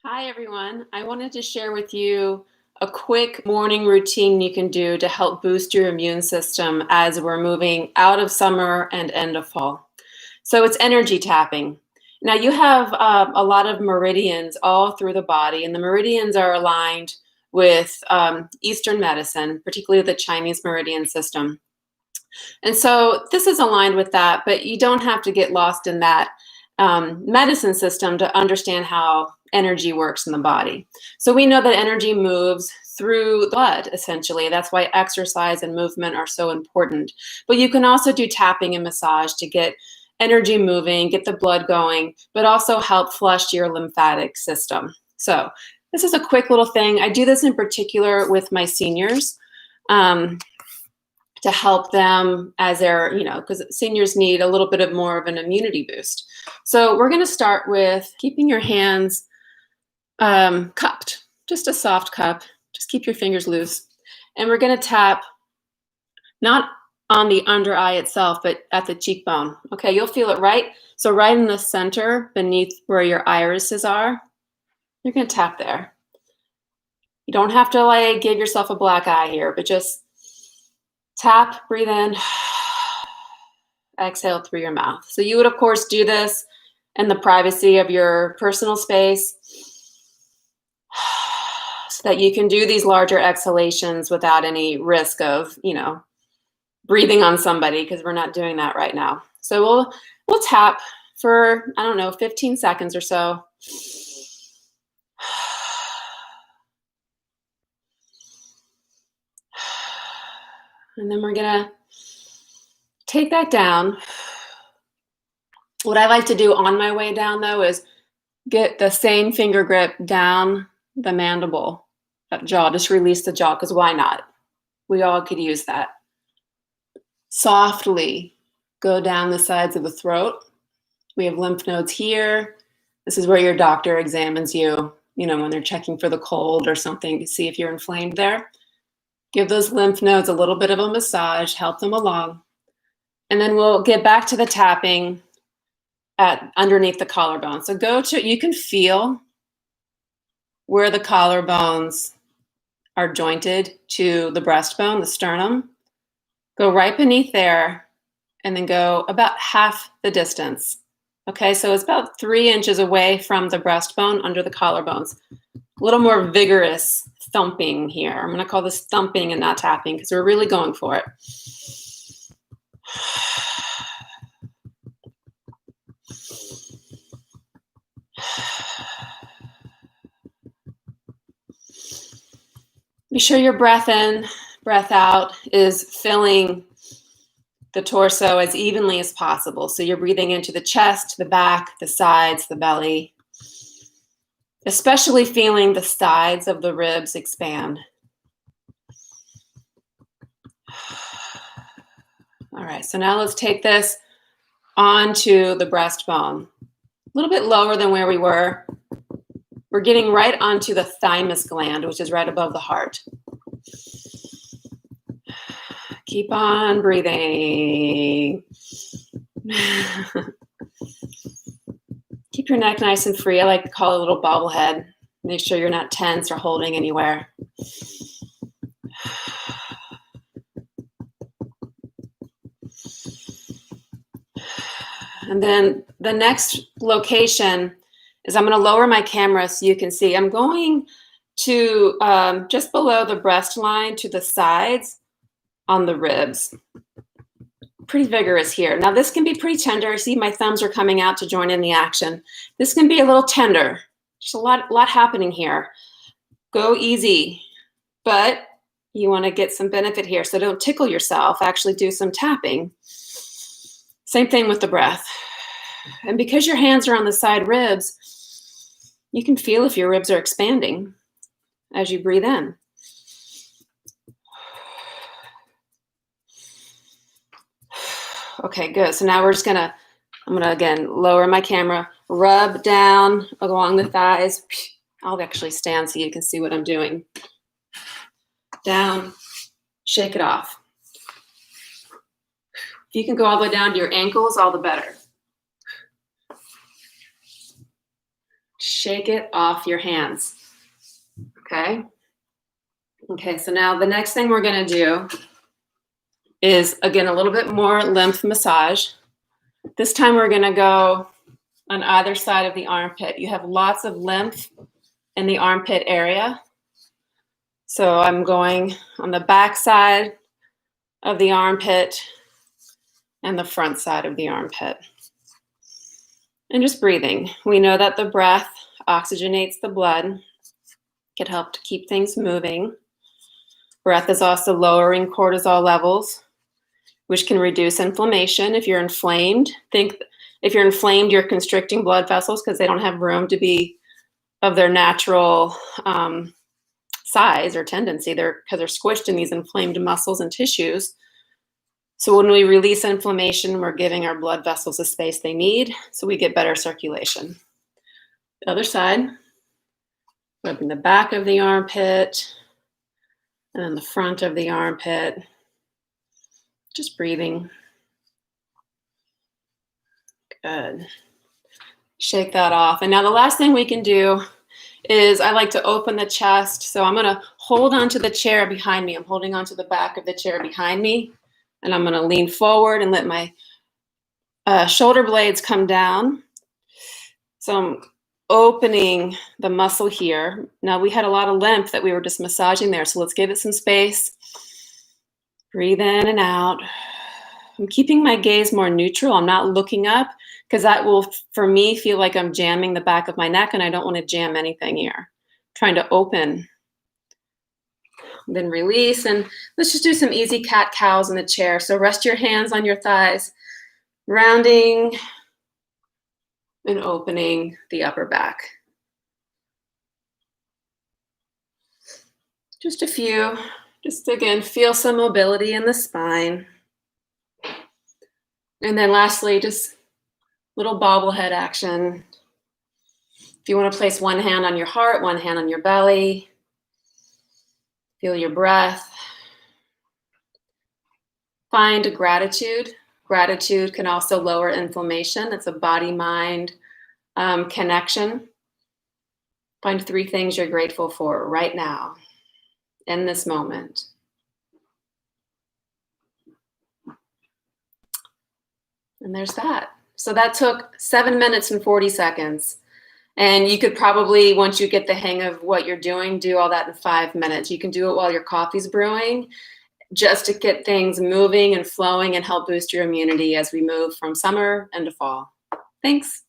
Hi, everyone. I wanted to share with you a quick morning routine you can do to help boost your immune system as we're moving out of summer and end of fall. So it's energy tapping. Now, you have a lot of meridians all through the body, and the meridians are aligned with Eastern medicine, particularly the Chinese meridian system. And so this is aligned with that, but you don't have to get lost in that medicine system to understand how energy works in the body. So we know that energy moves through the blood, essentially. That's why exercise and movement are so important. But you can also do tapping and massage to get energy moving, get the blood going, but also help flush your lymphatic system. So this is a quick little thing. I do this in particular with my seniors. To help them as they're, because seniors need a little bit of more of an immunity boost. So we're going to start with keeping your hands cupped, just a soft cup. Just keep your fingers loose. And we're going to tap not on the under eye itself, but at the cheekbone. Okay, you'll feel it right. So right in the center beneath where your irises are, you're going to tap there. You don't have to give yourself a black eye here, but just tap, breathe in, exhale through your mouth. So you would, of course, do this in the privacy of your personal space so that you can do these larger exhalations without any risk of, breathing on somebody, because we're not doing that right now. So we'll tap for, 15 seconds or so. And then we're gonna take that down. What I like to do on my way down, though, is get the same finger grip down the mandible, that jaw. Just release the jaw, because why not? We all could use that. Softly go down the sides of the throat. We have lymph nodes here. This is where your doctor examines you, when they're checking for the cold or something to see if you're inflamed there. Give those lymph nodes a little bit of a massage, help them along. And then we'll get back to the tapping underneath the collarbone. So you can feel where the collarbones are jointed to the breastbone, the sternum. Go right beneath there and then go about half the distance. Okay, so it's about 3 inches away from the breastbone under the collarbones. A little more vigorous thumping here. I'm going to call this thumping and not tapping because we're really going for it. Be sure your breath in, breath out is filling the torso as evenly as possible. So you're breathing into the chest, the back, the sides, the belly. Especially feeling the sides of the ribs expand. All right, so now let's take this onto the breastbone. A little bit lower than where we were. We're getting right onto the thymus gland, which is right above the heart. Keep on breathing. Keep your neck nice and free. I like to call it a little bobblehead. Make sure you're not tense or holding anywhere. And then the next location is I'm going to lower my camera so you can see. I'm going to just below the breast line to the sides on the ribs. Pretty vigorous here. Now this can be pretty tender. See, my thumbs are coming out to join in the action. This can be a little tender. There's a lot happening here. Go easy, but you want to get some benefit here. So don't tickle yourself. Actually do some tapping. Same thing with the breath. And because your hands are on the side ribs, you can feel if your ribs are expanding as you breathe in. Okay, good. So now I'm gonna again lower my camera, rub down along the thighs. I'll actually stand so you can see what I'm doing. Down, shake it off. If you can go all the way down to your ankles, all the better. shake it off your hands. Okay? Okay, so now the next thing we're gonna do is, again, a little bit more lymph massage. This time we're gonna go on either side of the armpit. You have lots of lymph in the armpit area. So I'm going on the back side of the armpit and the front side of the armpit. And just breathing. We know that the breath oxygenates the blood, can help to keep things moving. Breath is also lowering cortisol levels, which can reduce inflammation. If you're inflamed, you're constricting blood vessels because they don't have room to be of their natural size or tendency. Because they're squished in these inflamed muscles and tissues. So when we release inflammation, we're giving our blood vessels the space they need, so we get better circulation. The other side, rubbing the back of the armpit, and then the front of the armpit. Just breathing. Good. Shake that off. And now the last thing we can do is I like to open the chest. So I'm going to hold onto the chair behind me. I'm holding onto the back of the chair behind me. And I'm going to lean forward and let my shoulder blades come down. So I'm opening the muscle here. Now we had a lot of lymph that we were just massaging there. So let's give it some space. Breathe in and out. I'm keeping my gaze more neutral. I'm not looking up because that will, for me, feel like I'm jamming the back of my neck and I don't want to jam anything here. I'm trying to open. Then release, and let's just do some easy cat-cows in the chair. So rest your hands on your thighs, rounding and opening the upper back. Just a few. Just again, feel some mobility in the spine. And then lastly, just little bobblehead action. If you want to place one hand on your heart, one hand on your belly. Feel your breath. Find gratitude. Gratitude can also lower inflammation. It's a body-mind connection. Find 3 things you're grateful for right now, in this moment. And there's that. So that took 7 minutes and 40 seconds. And you could probably, once you get the hang of what you're doing, do all that in 5 minutes. You can do it while your coffee's brewing, just to get things moving and flowing and help boost your immunity as we move from summer into fall. Thanks.